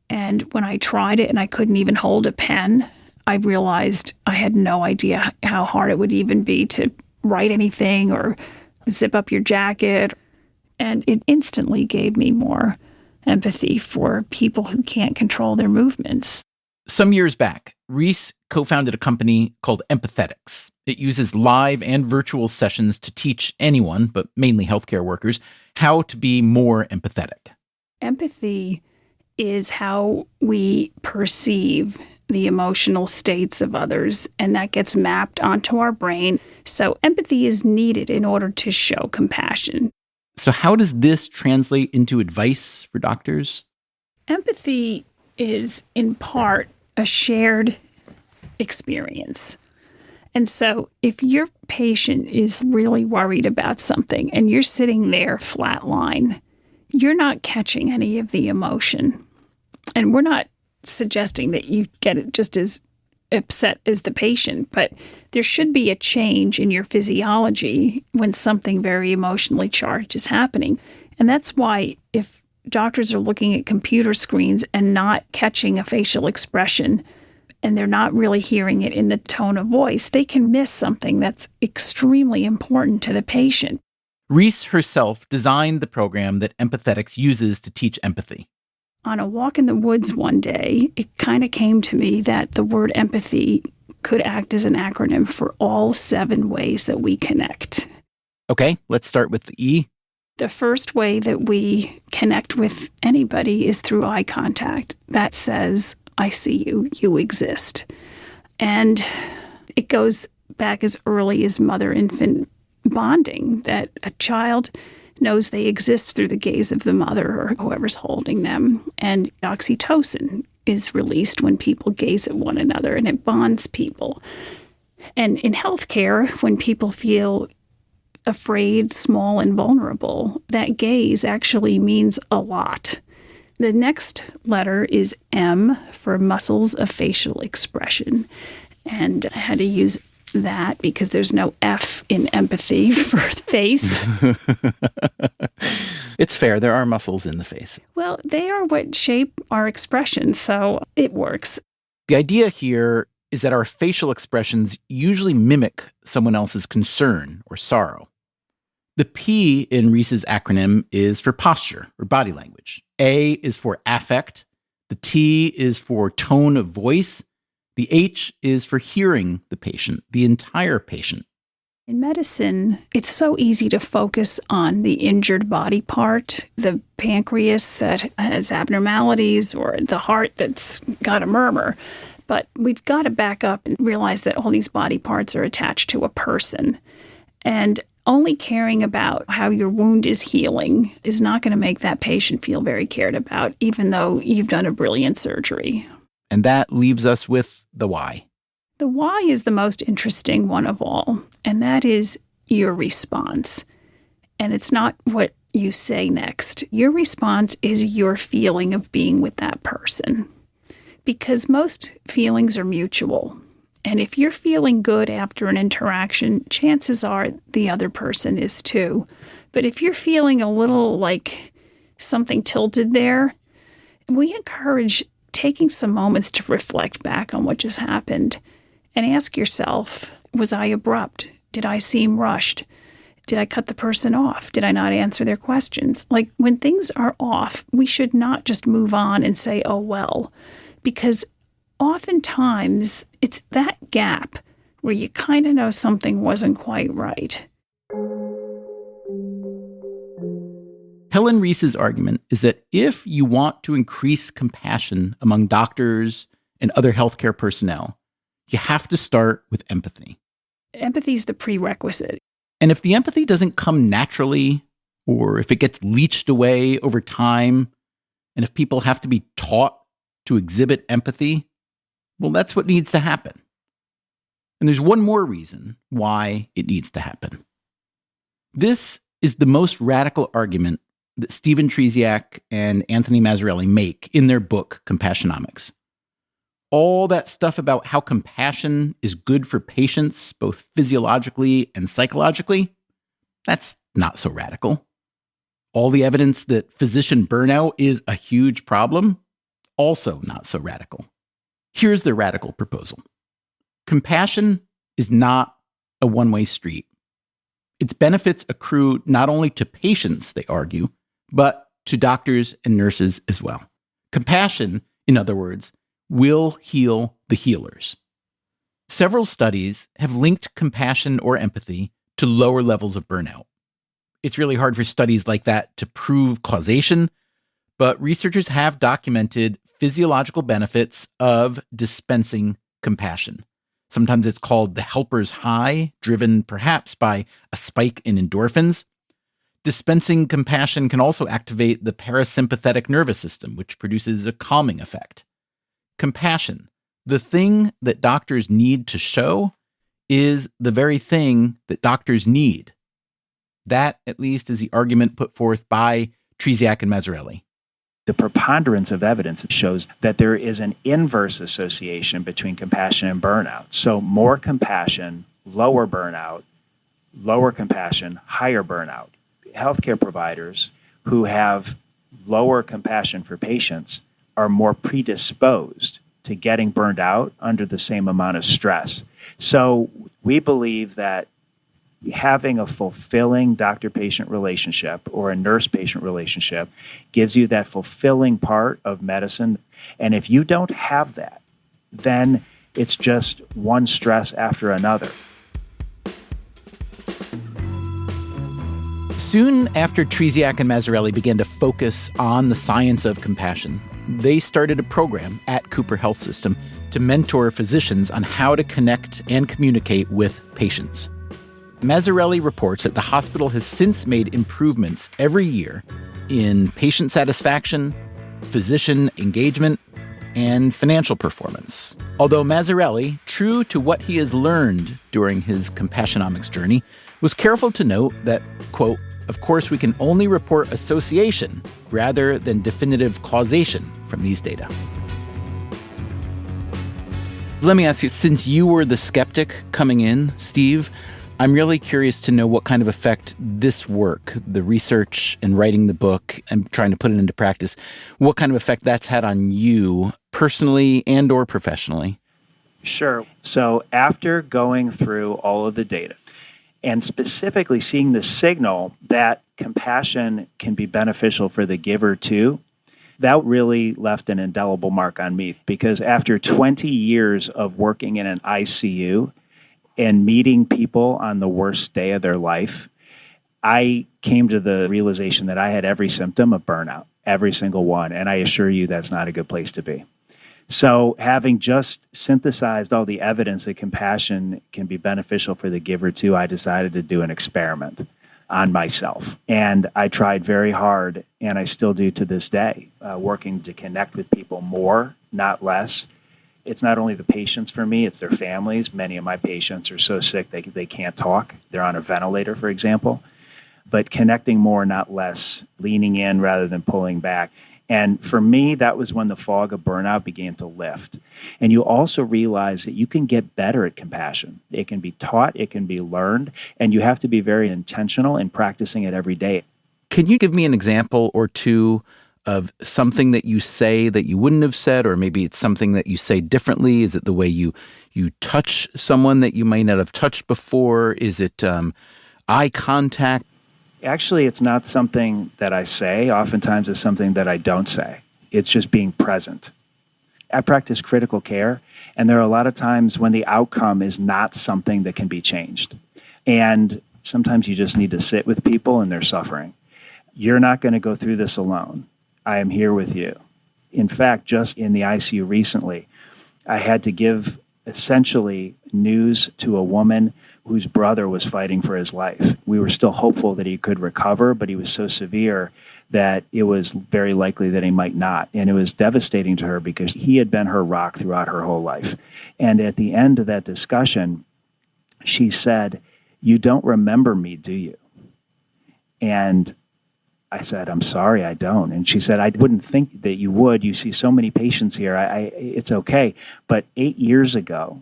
Speaker 8: And when I tried it and I couldn't even hold a pen, I realized I had no idea how hard it would even be to write anything or zip up your jacket. And it instantly gave me more empathy for people who can't control their movements.
Speaker 1: Some years back, Reese co-founded a company called Empathetics. It uses live and virtual sessions to teach anyone, but mainly healthcare workers, how to be more empathetic.
Speaker 8: Empathy is how we perceive the emotional states of others, and that gets mapped onto our brain. So empathy is needed in order to show compassion.
Speaker 1: So how does this translate into advice for doctors?
Speaker 8: Empathy is in part a shared experience. And so if your patient is really worried about something and you're sitting there flatline, you're not catching any of the emotion. And we're not suggesting that you get it just as upset as the patient, but there should be a change in your physiology when something very emotionally charged is happening. And that's why if doctors are looking at computer screens and not catching a facial expression, and they're not really hearing it in the tone of voice, they can miss something that's extremely important to the patient.
Speaker 1: Reese herself designed the program that Empathetics uses to teach empathy.
Speaker 8: On a walk in the woods one day, it kind of came to me that the word empathy could act as an acronym for all 7 ways that we connect.
Speaker 1: Okay, let's start with the E.
Speaker 8: The first way that we connect with anybody is through eye contact. That says, I see you, you exist. And it goes back as early as mother-infant bonding, that a child knows they exist through the gaze of the mother or whoever's holding them. And oxytocin is released when people gaze at one another, and it bonds people. And in healthcare, when people feel afraid, small, and vulnerable, that gaze actually means a lot. The next letter is M for muscles of facial expression. And I had to use that because there's no F in empathy for face.
Speaker 1: It's fair. There are muscles in the face.
Speaker 8: Well, they are what shape our expression, so it works.
Speaker 1: The idea here is that our facial expressions usually mimic someone else's concern or sorrow. The P in Reese's acronym is for posture or body language. A is for affect. The T is for tone of voice. The H is for hearing the patient, the entire patient.
Speaker 8: In medicine, it's so easy to focus on the injured body part, the pancreas that has abnormalities or the heart that's got a murmur. But we've got to back up and realize that all these body parts are attached to a person. And only caring about how your wound is healing is not going to make that patient feel very cared about, even though you've done a brilliant surgery.
Speaker 1: And that leaves us with the why.
Speaker 8: The why is the most interesting one of all, and that is your response. And it's not what you say next. Your response is your feeling of being with that person. Because most feelings are mutual. And if you're feeling good after an interaction, chances are the other person is too. But if you're feeling a little like something tilted there, we encourage taking some moments to reflect back on what just happened and ask yourself, was I abrupt? Did I seem rushed? Did I cut the person off? Did I not answer their questions? Like, when things are off, we should not just move on and say, oh, well, because oftentimes it's that gap where you kind of know something wasn't quite right.
Speaker 1: Helen Reese's argument is that if you want to increase compassion among doctors and other healthcare personnel, you have to start with empathy.
Speaker 8: Empathy is the prerequisite.
Speaker 1: And if the empathy doesn't come naturally, or if it gets leached away over time, and if people have to be taught to exhibit empathy, well, that's what needs to happen. And there's one more reason why it needs to happen. This is the most radical argument that Stephen Tresiak and Anthony Mazzarelli make in their book, Compassionomics. All that stuff about how compassion is good for patients, both physiologically and psychologically, that's not so radical. All the evidence that physician burnout is a huge problem, also not so radical. Here's the radical proposal. Compassion is not a one-way street. Its benefits accrue not only to patients, they argue, but to doctors and nurses as well. Compassion, in other words, will heal the healers. Several studies have linked compassion or empathy to lower levels of burnout. It's really hard for studies like that to prove causation, but researchers have documented physiological benefits of dispensing compassion. Sometimes it's called the helper's high, driven perhaps by a spike in endorphins. Dispensing compassion can also activate the parasympathetic nervous system, which produces a calming effect. Compassion, the thing that doctors need to show, is the very thing that doctors need. That, at least, is the argument put forth by Tresiak and Mazzarelli.
Speaker 3: The preponderance of evidence shows that there is an inverse association between compassion and burnout. So more compassion, lower burnout, lower compassion, higher burnout. Healthcare providers who have lower compassion for patients are more predisposed to getting burned out under the same amount of stress. So we believe that having a fulfilling doctor-patient relationship or a nurse-patient relationship gives you that fulfilling part of medicine. And if you don't have that, then it's just one stress after another.
Speaker 1: Soon after Tresiak and Mazzarelli began to focus on the science of compassion, they started a program at Cooper Health System to mentor physicians on how to connect and communicate with patients. Mazzarelli reports that the hospital has since made improvements every year in patient satisfaction, physician engagement, and financial performance. Although Mazzarelli, true to what he has learned during his Compassionomics journey, was careful to note that, quote, of course, we can only report association rather than definitive causation from these data. Let me ask you, since you were the skeptic coming in, Steve, I'm really curious to know what kind of effect this work, the research and writing the book and trying to put it into practice, what kind of effect that's had on you personally and or professionally.
Speaker 3: Sure. So after going through all of the data and specifically seeing the signal that compassion can be beneficial for the giver too, That really left an indelible mark on me because after 20 years of working in an ICU and meeting people on the worst day of their life, I came to the realization that I had every symptom of burnout, every single one. And I assure you that's not a good place to be. So having just synthesized all the evidence that compassion can be beneficial for the giver too, I decided to do an experiment on myself. And I tried very hard, and I still do to this day, working to connect with people more, not less. It's not only the patients for me, it's their families. Many of my patients are so sick they can't talk. They're on a ventilator, for example. But connecting more, not less, leaning in rather than pulling back. And for me, that was when the fog of burnout began to lift. And you also realize that you can get better at compassion. It can be taught, it can be learned, and you have to be very intentional in practicing it every day.
Speaker 1: Can you give me an example or two of something that you say that you wouldn't have said, or maybe it's something that you say differently? Is it the way you touch someone that you might not have touched before? Is it eye contact?
Speaker 3: Actually, it's not something that I say. Oftentimes, it's something that I don't say. It's just being present. I practice critical care, and there are a lot of times when the outcome is not something that can be changed. And sometimes you just need to sit with people and they're suffering. You're not going to go through this alone. I am here with you. In fact, just in the ICU recently, I had to give essentially news to a woman whose brother was fighting for his life. We were still hopeful that he could recover, but he was so severe that it was very likely that he might not. And it was devastating to her because he had been her rock throughout her whole life. And at the end of that discussion, she said, "You don't remember me, do you?" And I said, "I'm sorry, I don't." And she said, "I wouldn't think that you would. You see so many patients here. It's okay. But 8 years ago,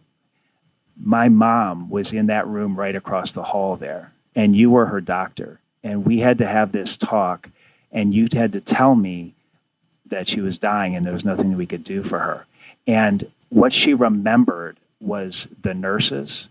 Speaker 3: my mom was in that room right across the hall there, and you were her doctor. And we had to have this talk, and you had to tell me that she was dying and there was nothing that we could do for her." And what she remembered was the nurses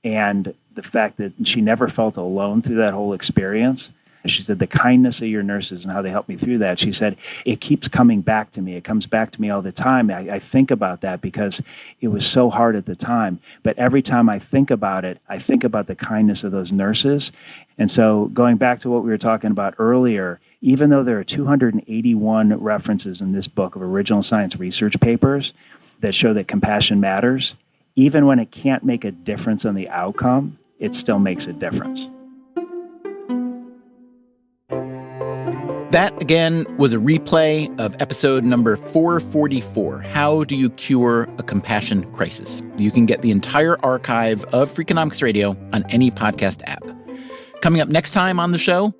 Speaker 3: and the fact that she never felt alone through that whole experience. She said, the kindness of your nurses and how they helped me through that. She said, it keeps coming back to me. It comes back to me all the time. I think about that because it was so hard at the time. But every time I think about it, I think about the kindness of those nurses. And so going back to what we were talking about earlier, even though there are 281 references in this book of original science research papers that show that compassion matters, even when it can't make a difference on the outcome, it still makes a difference.
Speaker 1: That, again, was a replay of episode number 444, How Do You Cure a Compassion Crisis? You can get the entire archive of Freakonomics Radio on any podcast app. Coming up next time on the show...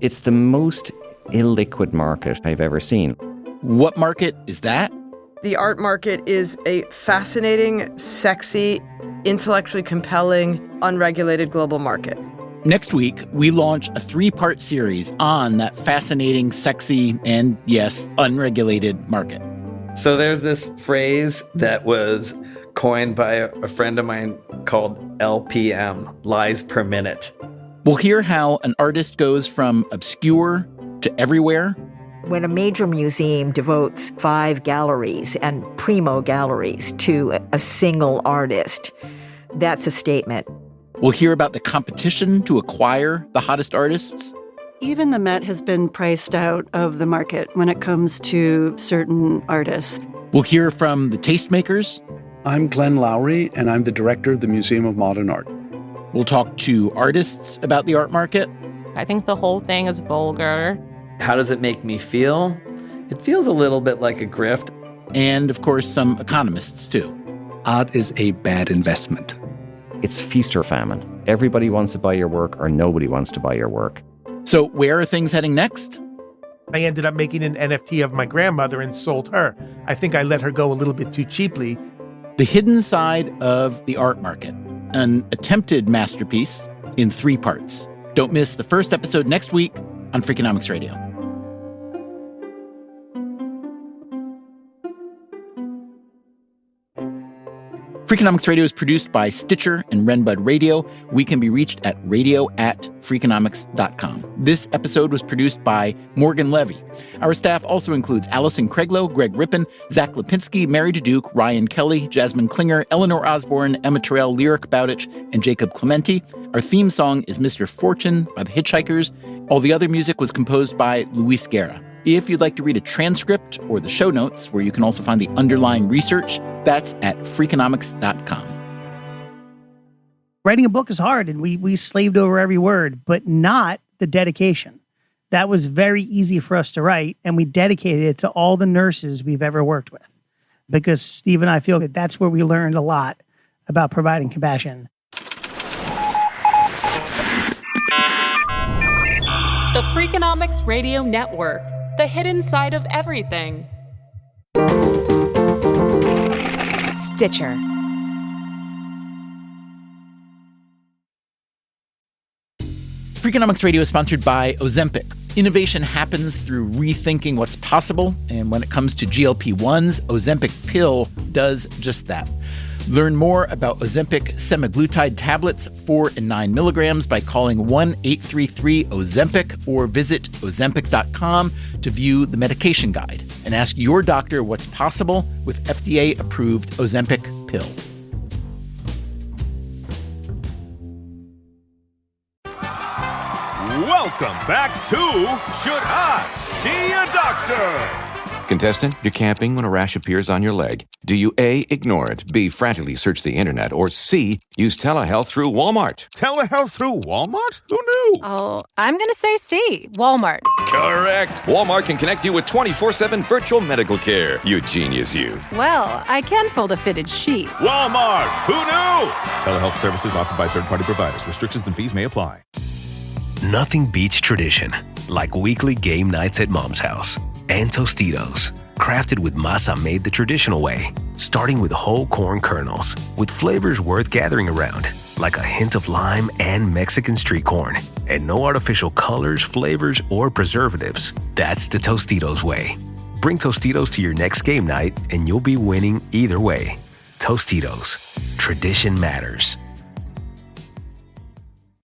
Speaker 10: It's the most illiquid market I've ever seen.
Speaker 1: What market is that?
Speaker 11: The art market is a fascinating, sexy, intellectually compelling, unregulated global market.
Speaker 1: Next week, we launch a 3-part series on that fascinating, sexy, and, yes, unregulated market.
Speaker 12: So there's this phrase that was coined by a friend of mine called LPM, lies per minute.
Speaker 1: We'll hear how an artist goes from obscure to everywhere.
Speaker 13: When a major museum devotes 5 galleries and primo galleries to a single artist, that's a statement.
Speaker 1: We'll hear about the competition to acquire the hottest artists.
Speaker 14: Even the Met has been priced out of the market when it comes to certain artists.
Speaker 1: We'll hear from the tastemakers.
Speaker 15: I'm Glenn Lowry, and I'm the director of the Museum of Modern Art.
Speaker 1: We'll talk to artists about the art market.
Speaker 16: I think the whole thing is vulgar.
Speaker 12: How does it make me feel? It feels a little bit like a grift.
Speaker 1: And, of course, some economists, too.
Speaker 15: Art is a bad investment.
Speaker 10: It's feast or famine. Everybody wants to buy your work or nobody wants to buy your work.
Speaker 1: So where are things heading next?
Speaker 17: I ended up making an NFT of my grandmother and sold her. I think I let her go a little bit too cheaply.
Speaker 1: The hidden side of the art market, an attempted masterpiece in 3 parts. Don't miss the first episode next week on Freakonomics Radio. Freakonomics Radio is produced by Stitcher and Renbud Radio. We can be reached at radio@freakonomics.com. This episode was produced by Morgan Levy. Our staff also includes Allison Craiglow, Greg Rippin, Zach Lipinski, Mary Duduke, Ryan Kelly, Jasmine Klinger, Eleanor Osborne, Emma Terrell, Lyric Bowditch, and Jacob Clementi. Our theme song is Mr. Fortune by the Hitchhikers. All the other music was composed by Luis Guerra. If you'd like to read a transcript or the show notes, where you can also find the underlying research, that's at freakonomics.com.
Speaker 4: Writing a book is hard, and we slaved over every word, but not the dedication. That was very easy for us to write, and we dedicated it to all the nurses we've ever worked with. Because Steve and I feel that that's where we learned a lot about providing compassion.
Speaker 5: The Freakonomics Radio Network, the hidden side of everything.
Speaker 18: Stitcher.
Speaker 1: Freakonomics Radio is sponsored by Ozempic. Innovation happens through rethinking what's possible, and when it comes to GLP-1s, Ozempic pill does just that. Learn more about Ozempic semaglutide tablets, 4 and 9 milligrams, by calling 1-833-OZEMPIC or visit Ozempic.com to view the medication guide and ask your doctor what's possible with FDA-approved Ozempic pill.
Speaker 19: Welcome back to Should I See a Doctor?
Speaker 20: Contestant, you're camping when a rash appears on your leg. Do you A, ignore it, B, frantically search the internet, or C, use telehealth through Walmart?
Speaker 19: Telehealth through Walmart? Who knew?
Speaker 18: Oh, I'm going to say C, Walmart.
Speaker 20: Correct. Walmart can connect you with 24/7 virtual medical care. You genius, you.
Speaker 18: Well, I can fold a fitted sheet.
Speaker 19: Walmart. Who knew? Telehealth services offered by third-party providers. Restrictions and fees may apply.
Speaker 21: Nothing beats tradition, like weekly game nights at Mom's house. And Tostitos, crafted with masa made the traditional way, starting with whole corn kernels, with flavors worth gathering around, like a hint of lime and Mexican street corn, and no artificial colors, flavors, or preservatives. That's the Tostitos way. Bring Tostitos to your next game night, and you'll be winning either way. Tostitos, tradition matters.